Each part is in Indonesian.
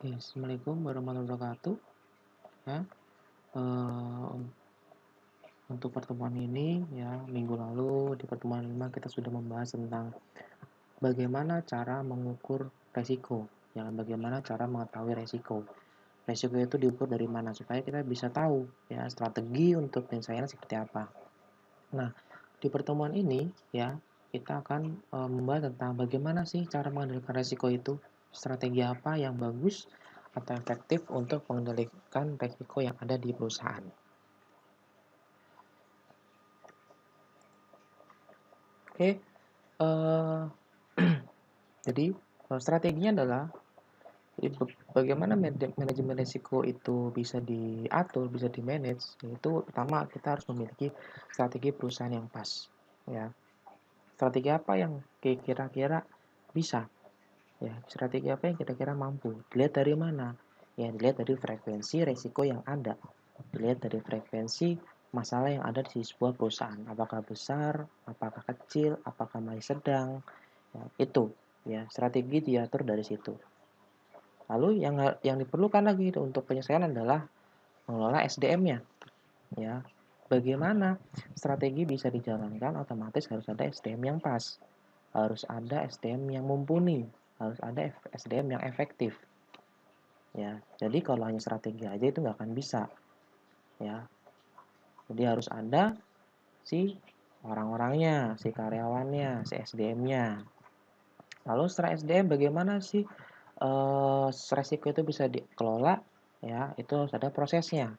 Oke, Assalamualaikum warahmatullahi wabarakatuh. Ya, eh, untuk pertemuan ini, ya, minggu lalu di pertemuan 5 kita sudah membahas tentang bagaimana cara mengukur resiko, ya, bagaimana cara mengetahui resiko. Resiko itu diukur dari mana supaya kita bisa tahu, ya, strategi untuk penyelesaiannya seperti apa. Nah, di pertemuan ini, ya, kita akan membahas tentang bagaimana sih cara mengendalikan resiko itu, strategi apa yang bagus atau efektif untuk mengendalikan resiko yang ada di perusahaan. Oke, eh, jadi strateginya adalah jadi bagaimana manajemen risiko itu bisa diatur, bisa di-manage. Itu pertama kita harus memiliki strategi perusahaan yang pas. Ya, strategi apa yang kira-kira bisa? Ya, strategi apa yang kira-kira mampu? Dilihat dari mana? Ya, dilihat dari frekuensi risiko yang ada. Dilihat dari frekuensi masalah yang ada di sebuah perusahaan. Apakah besar, apakah kecil, apakah masih sedang. Ya, itu ya strategi diatur dari situ. Lalu yang diperlukan lagi untuk penyelesaian adalah mengelola SDM-nya. Ya, bagaimana strategi bisa dijalankan? Otomatis harus ada SDM yang pas, harus ada SDM yang mumpuni, harus ada SDM yang efektif. Ya, jadi kalau hanya strategi aja itu nggak akan bisa. Ya, jadi harus ada si orang-orangnya, si karyawannya, si SDM-nya. Lalu setelah SDM bagaimana sih resiko itu bisa dikelola? Ya, itu harus ada prosesnya.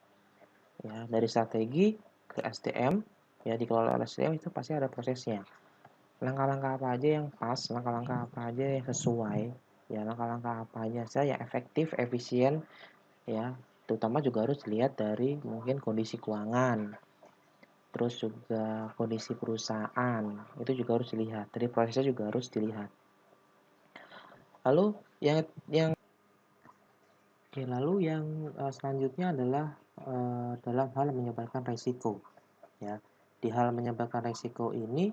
Ya, dari strategi ke SDM, ya dikelola oleh SDM itu pasti ada prosesnya. Langkah-langkah apa aja yang pas, langkah-langkah apa aja yang sesuai, ya langkah-langkah apa aja yang efektif, efisien, ya terutama juga harus dilihat dari mungkin kondisi keuangan, terus juga kondisi perusahaan, itu juga harus dilihat, dari prosesnya juga harus dilihat. Lalu yang selanjutnya adalah dalam hal menyebarkan resiko. Ya, di hal menyebarkan resiko ini,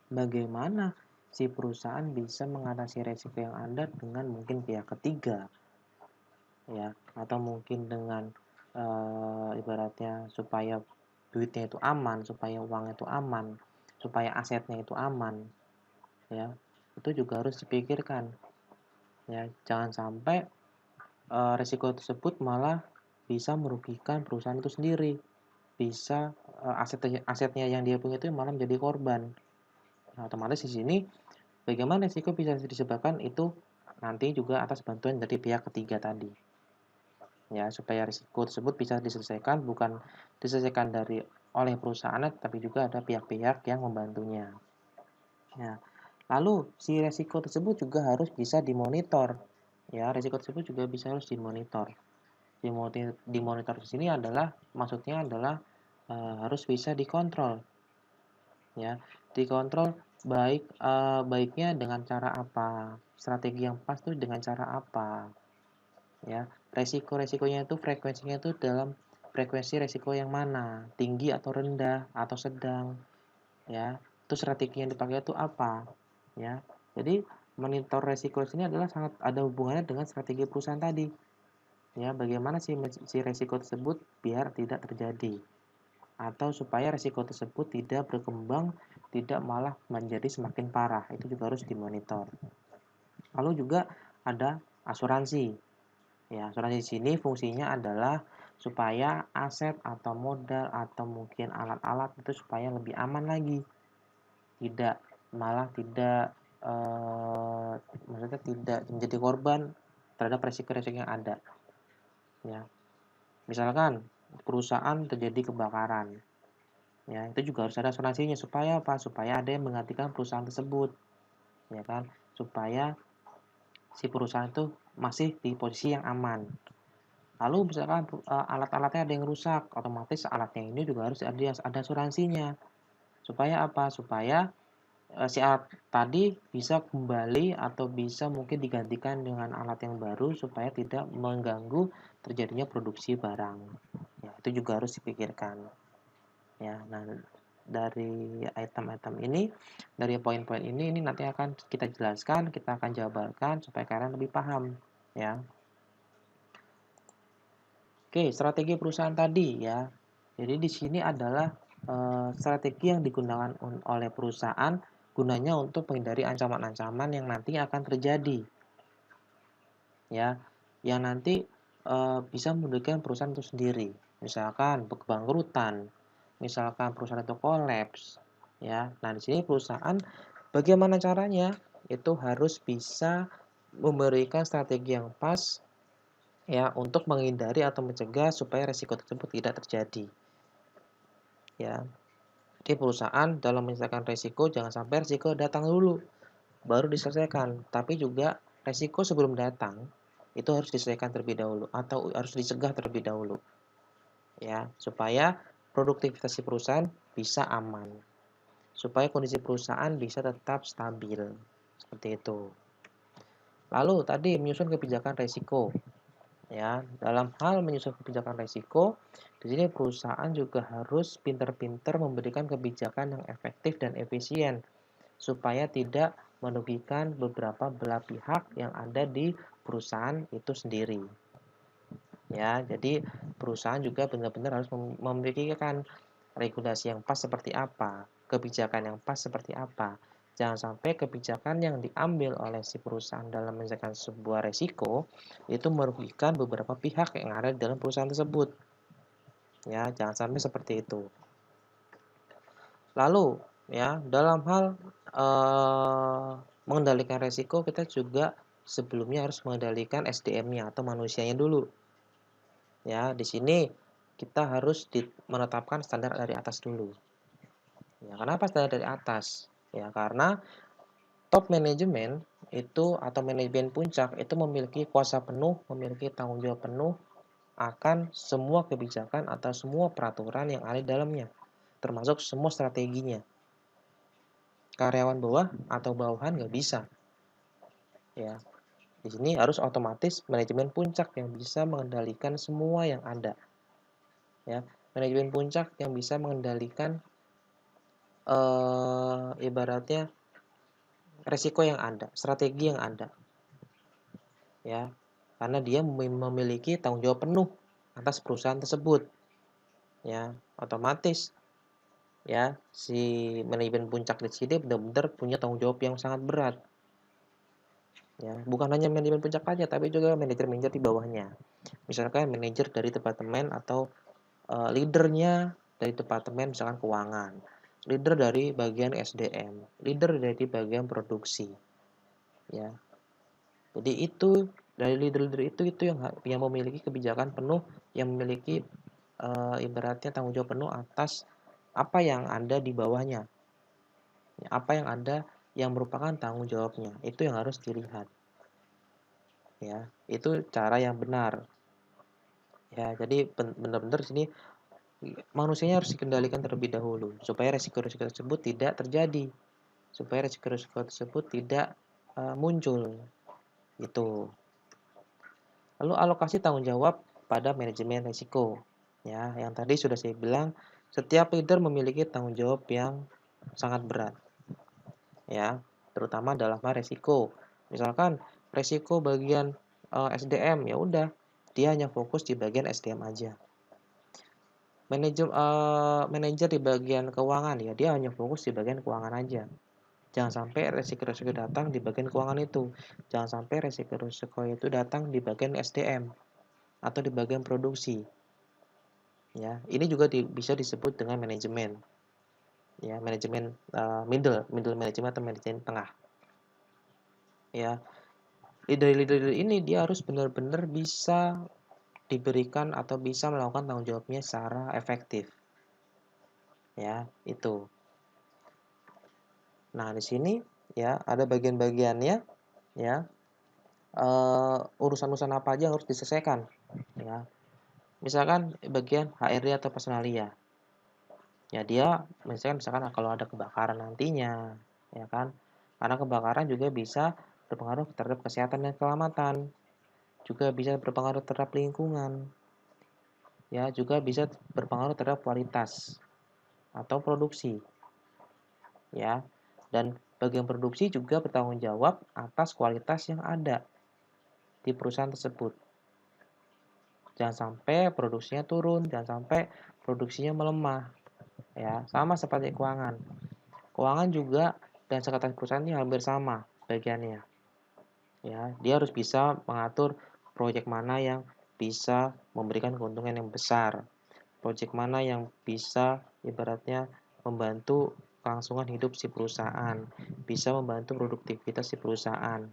bagaimana si perusahaan bisa mengatasi resiko yang ada dengan mungkin pihak ketiga, ya, atau mungkin dengan ibaratnya supaya duitnya itu aman, supaya uangnya itu aman, supaya asetnya itu aman, ya, itu juga harus dipikirkan. Ya, jangan sampai resiko tersebut malah bisa merugikan perusahaan itu sendiri, bisa asetnya yang dia punya itu malah menjadi korban. Nah, otomatis di sini bagaimana resiko bisa disebabkan itu nanti juga atas bantuan dari pihak ketiga tadi. Ya, supaya risiko tersebut bisa diselesaikan bukan diselesaikan oleh perusahaan tapi juga ada pihak-pihak yang membantunya. Ya. Lalu si resiko tersebut juga harus bisa dimonitor. Ya, resiko tersebut juga bisa harus dimonitor. Dimonitor di sini adalah maksudnya adalah harus bisa dikontrol. Ya, dikontrol baiknya dengan cara apa? Strategi yang pas tuh dengan cara apa? Ya, resiko-resikonya itu frekuensinya itu dalam frekuensi resiko yang mana? Tinggi atau rendah atau sedang? Ya, itu strategi yang dipakai itu apa? Ya, jadi monitor resiko ini adalah sangat ada hubungannya dengan strategi perusahaan tadi. Ya, bagaimana si resiko tersebut biar tidak terjadi atau supaya resiko tersebut tidak berkembang, tidak malah menjadi semakin parah. Itu juga harus dimonitor. Lalu juga ada asuransi. Ya, asuransi di sini fungsinya adalah supaya aset atau modal atau mungkin alat-alat itu supaya lebih aman lagi. Tidak malah tidak maksudnya tidak menjadi korban terhadap resiko-resiko yang ada. Ya, misalkan perusahaan terjadi kebakaran. Ya, itu juga harus ada asuransinya supaya apa? Supaya ada yang menggantikan perusahaan tersebut, ya kan? Supaya si perusahaan itu masih di posisi yang aman. Lalu misalkan alat-alatnya ada yang rusak, otomatis alatnya ini juga harus ada asuransinya. Supaya apa? Supaya si alat tadi bisa kembali atau bisa mungkin digantikan dengan alat yang baru supaya tidak mengganggu terjadinya produksi barang. Ya, itu juga harus dipikirkan. Ya, nah dari item-item ini, dari poin-poin ini nanti akan kita jelaskan, kita akan jabarkan supaya kalian lebih paham, ya. Oke, strategi perusahaan tadi ya. Jadi di sini adalah strategi yang digunakan oleh perusahaan gunanya untuk menghindari ancaman-ancaman yang nanti akan terjadi, ya, yang nanti bisa merugikan perusahaan itu sendiri. Misalkan kebangkrutan, misalkan perusahaan itu kolaps, ya. Nah, di sini perusahaan bagaimana caranya? Itu harus bisa memberikan strategi yang pas ya untuk menghindari atau mencegah supaya resiko tersebut tidak terjadi. Ya. Jadi perusahaan dalam menyelesaikan resiko jangan sampai resiko datang dulu baru diselesaikan, tapi juga resiko sebelum datang itu harus diselesaikan terlebih dahulu atau harus dicegah terlebih dahulu. Ya, supaya produktivitas si perusahaan bisa aman, supaya kondisi perusahaan bisa tetap stabil. Seperti itu. Lalu tadi menyusun kebijakan resiko. Ya, dalam hal menyusun kebijakan resiko, di sini perusahaan juga harus pintar-pintar memberikan kebijakan yang efektif dan efisien supaya tidak merugikan beberapa belah pihak yang ada di perusahaan itu sendiri. Ya, jadi perusahaan juga benar-benar harus memikirkan regulasi yang pas seperti apa, kebijakan yang pas seperti apa. Jangan sampai kebijakan yang diambil oleh si perusahaan dalam menyelesaikan sebuah resiko itu merugikan beberapa pihak yang ada di dalam perusahaan tersebut. Ya, jangan sampai seperti itu. Lalu, ya, dalam hal mengendalikan resiko, kita juga sebelumnya harus mengendalikan SDM-nya atau manusianya dulu. Ya, di sini kita harus menetapkan standar dari atas dulu. Ya, kenapa standar dari atas? Ya, karena top manajemen itu atau manajemen puncak itu memiliki kuasa penuh, memiliki tanggung jawab penuh akan semua kebijakan atau semua peraturan yang ada di dalamnya, termasuk semua strateginya. Karyawan bawah atau bawahan nggak bisa. Ya, di sini harus otomatis manajemen puncak yang bisa mengendalikan semua yang ada. Ya, manajemen puncak yang bisa mengendalikan ibaratnya resiko yang ada, strategi yang ada. Ya, karena dia memiliki tanggung jawab penuh atas perusahaan tersebut. Ya, otomatis ya si manajemen puncak di sini benar-benar punya tanggung jawab yang sangat berat. Ya, bukan hanya manajemen puncak aja, tapi juga manajer-manajer di bawahnya. Misalkan manajer dari departemen atau leadernya dari departemen misalkan keuangan, leader dari bagian SDM, leader dari bagian produksi. Ya, jadi itu dari leader-leader itu yang memiliki kebijakan penuh, yang memiliki ibaratnya tanggung jawab penuh atas apa yang ada di bawahnya, apa yang ada yang merupakan tanggung jawabnya, itu yang harus dilihat. Ya, itu cara yang benar. Ya, jadi benar-benar sini manusianya harus dikendalikan terlebih dahulu supaya resiko-resiko tersebut tidak terjadi, supaya resiko-resiko tersebut tidak muncul. Itu. Lalu alokasi tanggung jawab pada manajemen risiko. Ya, yang tadi sudah saya bilang, setiap leader memiliki tanggung jawab yang sangat berat. Ya, terutama dalam hal risiko. Misalkan risiko bagian SDM, ya udah, dia hanya fokus di bagian SDM aja. Manajer di bagian keuangan, ya dia hanya fokus di bagian keuangan aja. Jangan sampai resiko-resiko datang di bagian keuangan itu. Jangan sampai resiko-resiko itu datang di bagian SDM atau di bagian produksi. Ya, ini juga bisa disebut dengan manajemen. Ya, manajemen middle management atau manajemen tengah. Ya, leader-leader ini dia harus benar-benar bisa diberikan atau bisa melakukan tanggung jawabnya secara efektif. Ya, itu. Nah, di sini ya ada bagian-bagiannya ya. Urusan-urusan apa aja yang harus diselesaikan ya. Misalkan bagian HRD atau personalia. Ya dia misalkan kalau ada kebakaran nantinya ya kan. Karena kebakaran juga bisa berpengaruh terhadap kesehatan dan keselamatan. Juga bisa berpengaruh terhadap lingkungan. Ya, juga bisa berpengaruh terhadap kualitas atau produksi. Ya. Dan bagian produksi juga bertanggung jawab atas kualitas yang ada di perusahaan tersebut. Jangan sampai produksinya turun, jangan sampai produksinya melemah. Ya, sama seperti keuangan. Keuangan juga dan sekretaris perusahaan ini hampir sama bagiannya. Ya, dia harus bisa mengatur proyek mana yang bisa memberikan keuntungan yang besar. Proyek mana yang bisa ibaratnya membantu kelangsungan hidup si perusahaan, bisa membantu produktivitas si perusahaan.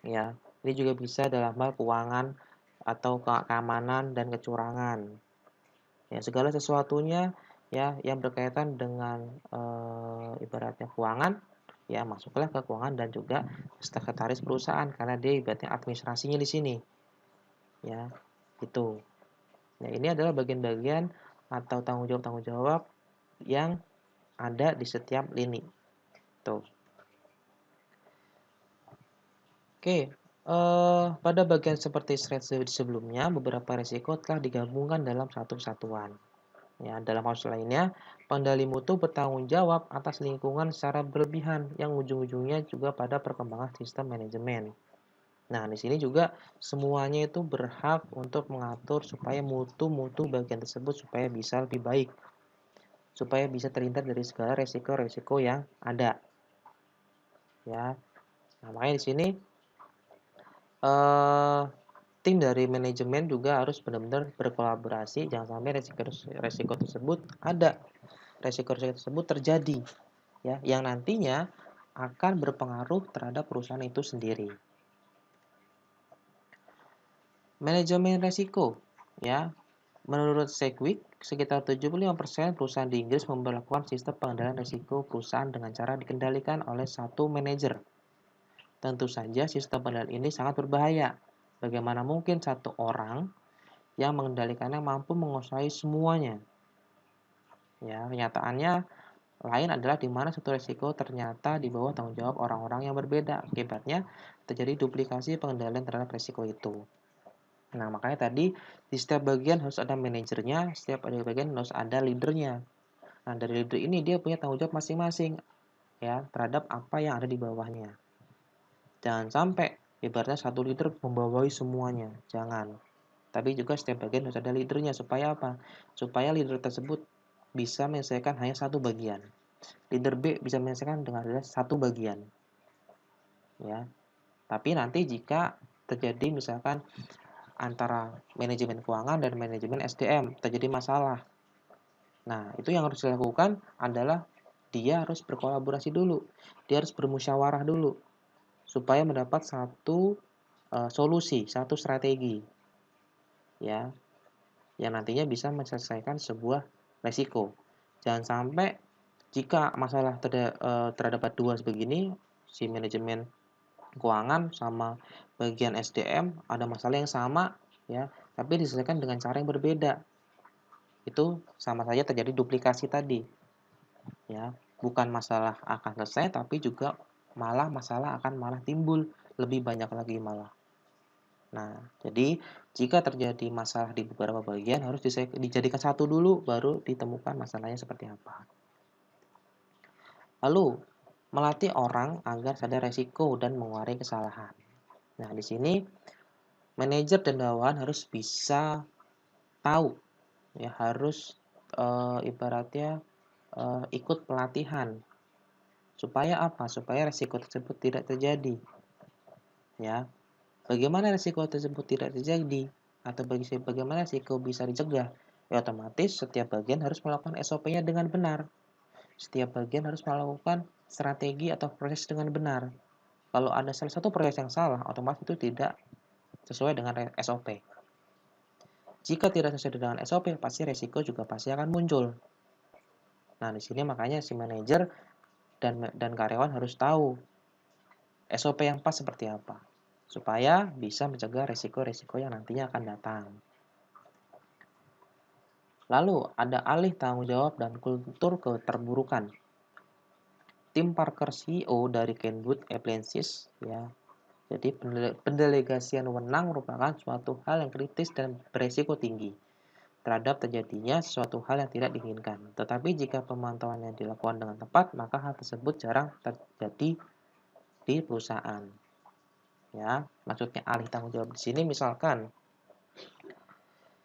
Ya, ini juga bisa dalam hal keuangan atau keamanan dan kecurangan. Ya, segala sesuatunya ya yang berkaitan dengan ibaratnya keuangan, ya masuklah ke keuangan dan juga sekretaris perusahaan karena dia ibaratnya administrasinya di sini. Ya, itu. Nah, ini adalah bagian-bagian atau tanggung jawab yang ada di setiap lini. Tuh. Oke, pada bagian seperti slide sebelumnya, beberapa risiko telah digabungkan dalam satu kesatuan. Ya, dalam kasus lainnya, pengendali mutu bertanggung jawab atas lingkungan secara berlebihan yang ujung-ujungnya juga pada perkembangan sistem manajemen. Nah, di sini juga semuanya itu berhak untuk mengatur supaya mutu-mutu bagian tersebut supaya bisa lebih baik, supaya bisa terhindar dari segala resiko-resiko yang ada. Ya, nah, makanya di sini eh, tim dari manajemen juga harus benar-benar berkolaborasi, jangan sampai resiko tersebut ada, resiko-resiko tersebut terjadi, ya, yang nantinya akan berpengaruh terhadap perusahaan itu sendiri. Manajemen resiko, ya. Menurut Sedgwick, sekitar 75% perusahaan di Inggris memperlakukan sistem pengendalian risiko perusahaan dengan cara dikendalikan oleh satu manajer. Tentu saja sistem pengendalian ini sangat berbahaya. Bagaimana mungkin satu orang yang mengendalikannya mampu menguasai semuanya? Ya, kenyataannya lain adalah di mana satu risiko ternyata di bawah tanggung jawab orang-orang yang berbeda. Akibatnya terjadi duplikasi pengendalian terhadap risiko itu. Nah, makanya tadi di setiap bagian harus ada manajernya, setiap ada bagian harus ada leadernya. Nah, dari leader ini dia punya tanggung jawab masing-masing ya terhadap apa yang ada di bawahnya. Jangan sampai ibaratnya satu leader membawahi semuanya, jangan. Tapi juga setiap bagian harus ada leadernya supaya apa? Supaya leader tersebut bisa menyelesaikan hanya satu bagian. Leader B bisa menyelesaikan dengan satu bagian. Ya. Tapi nanti jika terjadi misalkan antara manajemen keuangan dan manajemen SDM terjadi masalah. Nah, itu yang harus dilakukan adalah dia harus berkolaborasi dulu. Dia harus bermusyawarah dulu supaya mendapat satu solusi, satu strategi. Ya, yang nantinya bisa menyelesaikan sebuah resiko. Jangan sampai jika masalah terdapat dua sebegini, si manajemen keuangan sama bagian SDM ada masalah yang sama ya, tapi diselesaikan dengan cara yang berbeda. Itu sama saja terjadi duplikasi tadi. Ya, bukan masalah akan selesai tapi juga malah masalah akan malah timbul lebih banyak lagi malah. Nah, jadi jika terjadi masalah di beberapa bagian harus dijadikan satu dulu baru ditemukan masalahnya seperti apa. Lalu, melatih orang agar sadar resiko dan mengurangi kesalahan. Nah, di sini manajer dan bawahan harus bisa tahu ya harus ibaratnya ikut pelatihan supaya apa? Supaya resiko tersebut tidak terjadi. Ya, bagaimana resiko tersebut tidak terjadi atau bagaimana resiko bisa dicegah? Ya otomatis setiap bagian harus melakukan SOP-nya dengan benar. Setiap bagian harus melakukan strategi atau proses dengan benar. Kalau ada salah satu proses yang salah, otomatis itu tidak sesuai dengan SOP. Jika tidak sesuai dengan SOP, pasti resiko juga pasti akan muncul. Nah, di sini makanya si manajer dan karyawan harus tahu SOP yang pas seperti apa, supaya bisa mencegah resiko-resiko yang nantinya akan datang. Lalu, ada alih tanggung jawab dan kultur keterburukan. Tim Parker CEO dari Kenwood Appliances, ya, jadi pendelegasian wewenang merupakan suatu hal yang kritis dan beresiko tinggi terhadap terjadinya suatu hal yang tidak diinginkan. Tetapi jika pemantauannya dilakukan dengan tepat, maka hal tersebut jarang terjadi di perusahaan. Ya, maksudnya alih tanggung jawab di sini misalkan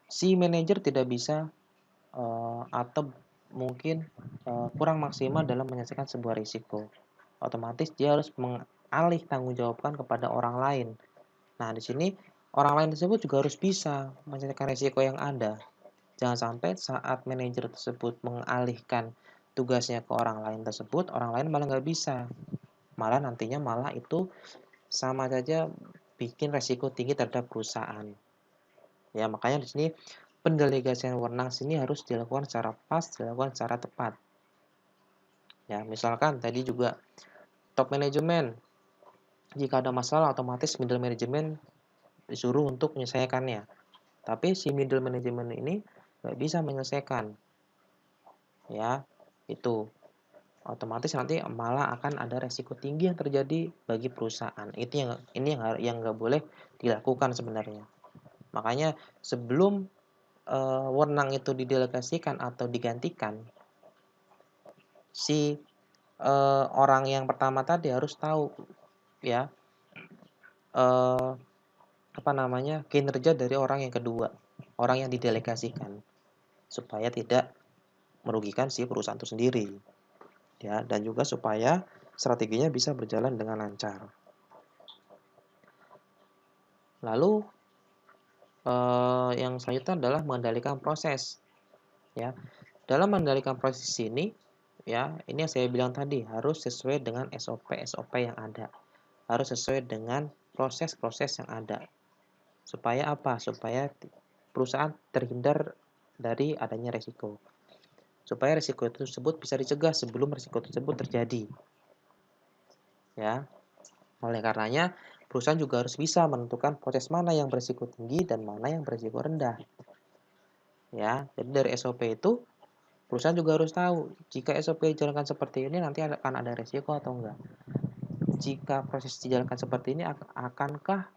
si manajer tidak bisa atau mungkin kurang maksimal dalam menyelesaikan sebuah risiko. Otomatis dia harus mengalih tanggung jawabkan kepada orang lain. Nah, di sini orang lain tersebut juga harus bisa menyelesaikan risiko yang ada. Jangan sampai saat manajer tersebut mengalihkan tugasnya ke orang lain tersebut, orang lain malah nggak bisa. Malah nantinya malah itu sama saja bikin resiko tinggi terhadap perusahaan. Ya, makanya di sini pendelegasian wewenang sini harus dilakukan secara pas, dilakukan secara tepat. Ya, misalkan tadi juga top manajemen, jika ada masalah otomatis middle management disuruh untuk menyelesaikannya. Tapi si middle management ini nggak bisa menyelesaikan. Ya, itu otomatis nanti malah akan ada resiko tinggi yang terjadi bagi perusahaan. Ini yang nggak boleh dilakukan sebenarnya. Makanya sebelum wewenang itu didelegasikan atau digantikan, si orang yang pertama tadi harus tahu ya eh, kinerja dari orang yang kedua, orang yang didelegasikan, supaya tidak merugikan si perusahaan itu sendiri, ya, dan juga supaya strateginya bisa berjalan dengan lancar. Lalu yang selanjutnya adalah mengendalikan proses, ya. Dalam mengendalikan proses ini, ya, ini yang saya bilang tadi harus sesuai dengan SOP yang ada, harus sesuai dengan proses-proses yang ada. Supaya apa? Supaya perusahaan terhindar dari adanya resiko. Supaya risiko tersebut bisa dicegah sebelum risiko tersebut terjadi. Ya. Oleh karenanya, perusahaan juga harus bisa menentukan proses mana yang berisiko tinggi dan mana yang berisiko rendah. Ya, jadi dari SOP itu perusahaan juga harus tahu jika SOP dijalankan seperti ini nanti akan ada resiko atau enggak. Jika proses dijalankan seperti ini akankah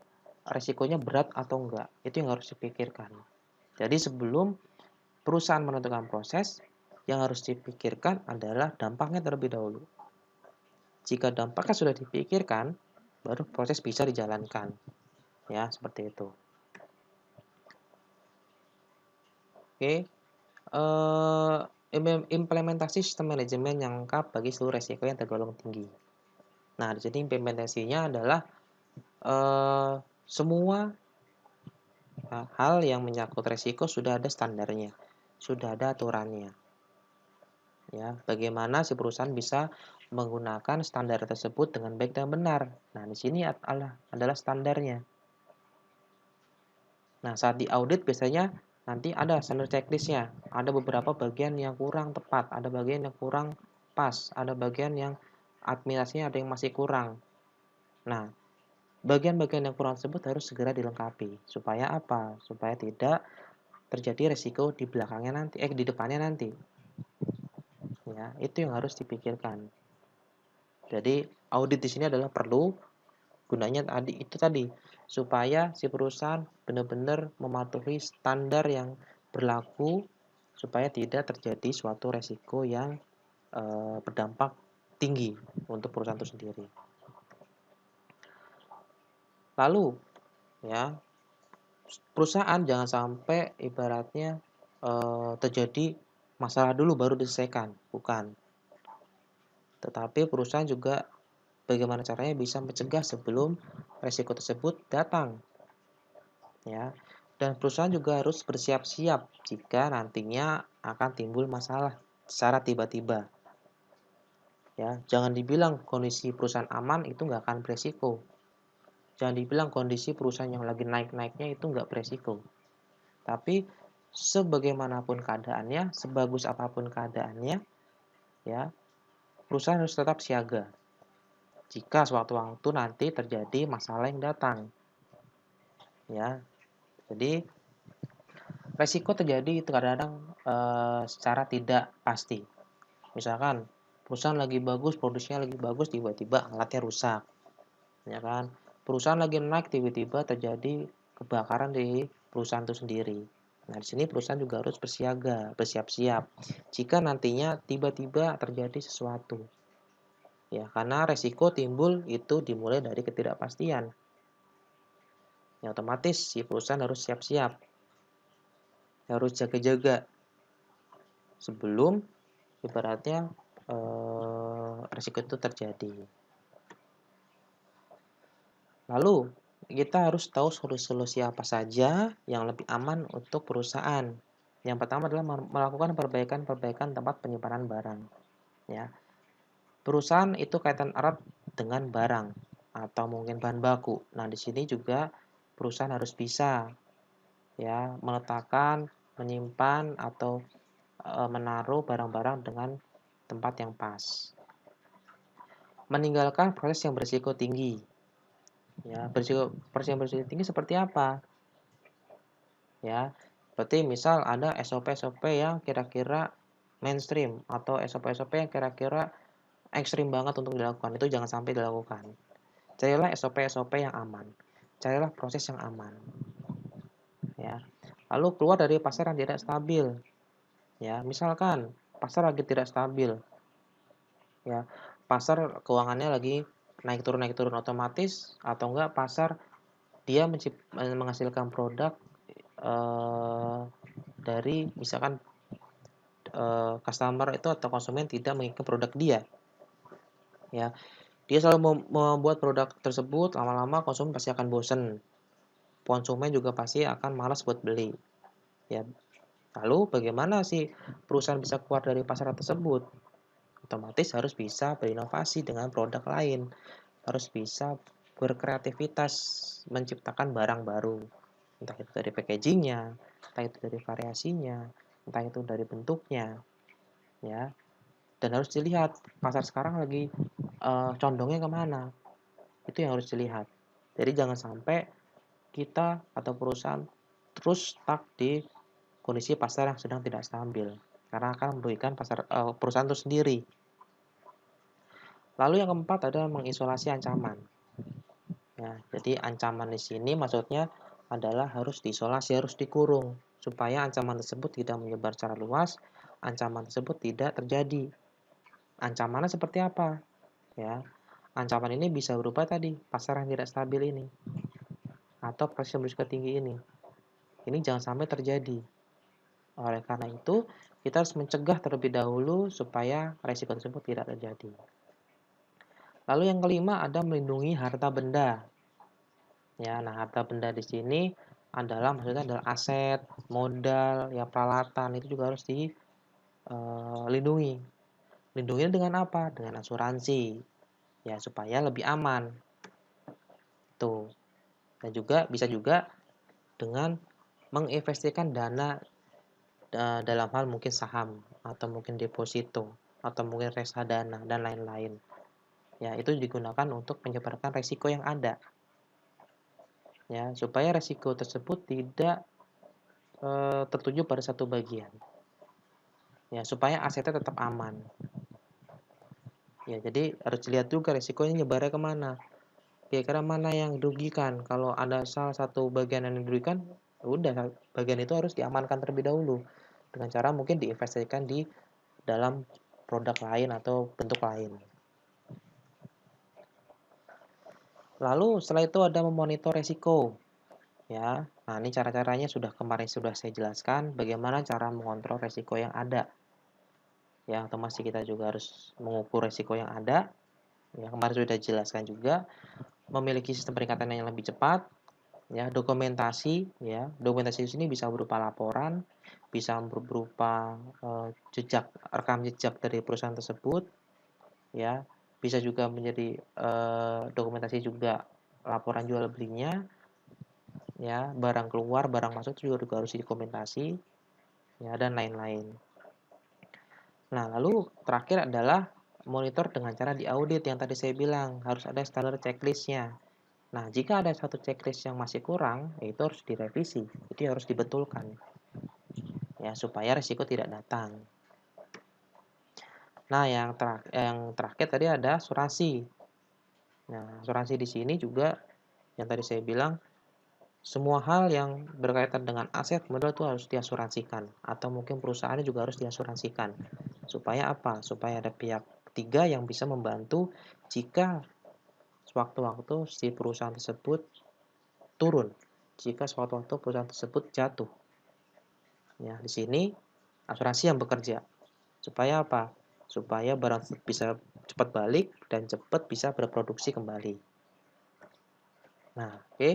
resikonya berat atau enggak? Itu yang harus dipikirkan. Jadi sebelum perusahaan menentukan proses, yang harus dipikirkan adalah dampaknya terlebih dahulu. Jika dampaknya sudah dipikirkan, baru proses bisa dijalankan. Ya, seperti itu. Oke. Implementasi sistem manajemen yang lengkap bagi seluruh resiko yang tergolong tinggi. Nah, di sini implementasinya adalah semua hal yang menyangkut resiko sudah ada standarnya, sudah ada aturannya. Ya, bagaimana si perusahaan bisa menggunakan standar tersebut dengan baik dan benar. Nah, di sini adalah standarnya. Nah, saat diaudit biasanya nanti ada standar checklistnya. Ada beberapa bagian yang kurang tepat, ada bagian yang kurang pas, ada bagian yang administrasinya ada yang masih kurang. Nah, bagian-bagian yang kurang tersebut harus segera dilengkapi. Supaya apa? Supaya tidak terjadi resiko di belakangnya nanti, di depannya nanti. Ya, itu yang harus dipikirkan. Jadi, audit di sini adalah perlu. Gunanya tadi supaya si perusahaan benar-benar mematuhi standar yang berlaku supaya tidak terjadi suatu resiko yang berdampak tinggi untuk perusahaan itu sendiri. Lalu ya, perusahaan jangan sampai ibaratnya terjadi masalah dulu baru diselesaikan, bukan. Tetapi perusahaan juga bagaimana caranya bisa mencegah sebelum resiko tersebut datang. Ya. Dan perusahaan juga harus bersiap-siap jika nantinya akan timbul masalah secara tiba-tiba. Ya, jangan dibilang kondisi perusahaan aman itu nggak akan beresiko. Jangan dibilang kondisi perusahaan yang lagi naik-naiknya itu nggak beresiko. Tapi sebagaimanapun keadaannya, sebagus apapun keadaannya, ya, perusahaan harus tetap siaga. Jika suatu waktu nanti terjadi masalah yang datang. Ya. Jadi resiko terjadi itu kadang-kadang secara tidak pasti. Misalkan perusahaan lagi bagus, produksinya lagi bagus, tiba-tiba alatnya rusak, ya kan? Perusahaan lagi naik, tiba-tiba terjadi kebakaran di perusahaan itu sendiri. Nah, di sini perusahaan juga harus bersiaga, bersiap-siap jika nantinya tiba-tiba terjadi sesuatu. Ya, karena resiko timbul itu dimulai dari ketidakpastian. Ya, otomatis si perusahaan harus siap-siap. harus jaga-jaga sebelum ibaratnya risiko itu terjadi. Lalu kita harus tahu solusi-solusi apa saja yang lebih aman untuk perusahaan. Yang pertama adalah melakukan perbaikan-perbaikan tempat penyimpanan barang. Ya, perusahaan itu kaitan erat dengan barang atau mungkin bahan baku. Nah, di sini juga perusahaan harus bisa ya meletakkan, menyimpan atau menaruh barang-barang dengan tempat yang pas. Meninggalkan proses yang berisiko tinggi. Ya, proses yang berisiko tinggi seperti apa? Ya, seperti misal ada SOP-SOP yang kira-kira mainstream atau SOP-SOP yang kira-kira ekstrim banget untuk dilakukan. Itu jangan sampai dilakukan. Carilah SOP-SOP yang aman. Carilah proses yang aman. Ya. Lalu keluar dari pasar yang tidak stabil. Ya, misalkan pasar lagi tidak stabil. Ya, pasar keuangannya lagi naik turun otomatis atau enggak pasar dia menghasilkan produk dari misalkan customer itu atau konsumen tidak menginginkan produk dia. Ya, dia selalu membuat produk tersebut, lama-lama konsumen pasti akan bosen. Konsumen juga pasti akan malas buat beli. Ya, lalu bagaimana sih perusahaan bisa keluar dari pasar tersebut? Otomatis harus bisa berinovasi dengan produk lain, harus bisa berkreativitas menciptakan barang baru, entah itu dari packagingnya, entah itu dari variasinya, entah itu dari bentuknya, ya. Dan harus dilihat pasar sekarang lagi condongnya kemana, itu yang harus dilihat. Jadi jangan sampai kita atau perusahaan terus stuck di kondisi pasar yang sedang tidak stabil, karena akan merugikan perusahaan itu sendiri. Lalu yang keempat adalah mengisolasi ancaman. Ya, jadi ancaman di sini maksudnya adalah harus diisolasi, harus dikurung supaya ancaman tersebut tidak menyebar secara luas, ancaman tersebut tidak terjadi. Ancamannya seperti apa? Ya, ancaman ini bisa berupa tadi pasar yang tidak stabil ini atau proses yang berisiko tinggi ini. Ini jangan sampai terjadi. Oleh karena itu, kita harus mencegah terlebih dahulu supaya risiko tersebut tidak terjadi. Lalu yang kelima ada melindungi harta benda. Ya, nah harta benda di sini maksudnya adalah aset, modal, ya peralatan itu juga harus dilindungi. Lindungi dengan apa? Dengan asuransi. Ya, supaya lebih aman. Tuh. Dan juga bisa juga dengan menginvestasikan dana dalam hal mungkin saham atau mungkin deposito atau mungkin reksadana dan lain-lain. Ya, itu digunakan untuk menyebarkan resiko yang ada. Ya, supaya resiko tersebut tidak tertuju pada satu bagian. Ya, supaya asetnya tetap aman. Ya, jadi harus dilihat juga resikonya nyebarnya kemana. Kira-kira mana yang dirugikan. Kalau ada salah satu bagian yang dirugikan, udah bagian itu harus diamankan terlebih dahulu. Dengan cara mungkin diinvestasikan di dalam produk lain atau bentuk lain. Lalu setelah itu ada memonitor resiko. Ya, nah ini cara-caranya kemarin sudah saya jelaskan bagaimana cara mengontrol resiko yang ada. Ya, otomatis kita juga harus mengukur resiko yang ada. Ya, kemarin sudah jelaskan juga memiliki sistem peringatan yang lebih cepat. Ya, dokumentasi. Ya, dokumentasi di sini bisa berupa laporan, bisa berupa rekam jejak dari perusahaan tersebut. Ya, bisa juga menjadi dokumentasi juga laporan jual belinya. Ya, barang keluar, barang masuk itu juga harus didokumentasi. Ya, dan lain-lain. Nah, lalu terakhir adalah monitor dengan cara diaudit yang tadi saya bilang, harus ada standar checklist-nya. Nah, jika ada satu checklist yang masih kurang, itu harus direvisi, itu harus dibetulkan. Ya, supaya risiko tidak datang. Nah, yang terakhir tadi ada asuransi. Nah, asuransi di sini juga yang tadi saya bilang semua hal yang berkaitan dengan aset modal itu harus diasuransikan atau mungkin perusahaannya juga harus diasuransikan. Supaya apa? Supaya ada pihak ketiga yang bisa membantu jika sewaktu-waktu si perusahaan tersebut turun, jika sewaktu-waktu perusahaan tersebut jatuh. Ya, di sini asuransi yang bekerja. Supaya apa? Supaya barang bisa cepat balik dan cepat bisa berproduksi kembali. Nah, oke.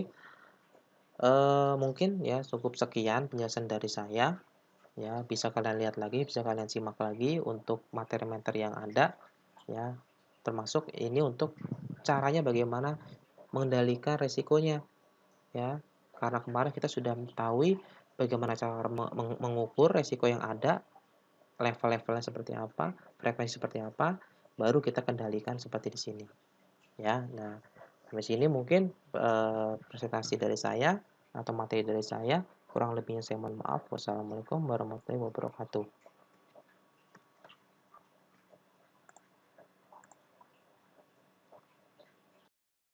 Mungkin ya cukup sekian penjelasan dari saya. Ya, bisa kalian lihat lagi, bisa kalian simak lagi untuk materi-materi yang ada, ya. Termasuk ini untuk caranya bagaimana mengendalikan resikonya, ya. Karena kemarin kita sudah mengetahui bagaimana cara mengukur resiko yang ada, level-levelnya seperti apa, frekuensi seperti apa, baru kita kendalikan seperti di sini, ya. Nah, sampai sini mungkin, presentasi dari saya atau materi dari saya, kurang lebihnya saya mohon maaf. Wassalamualaikum warahmatullahi wabarakatuh.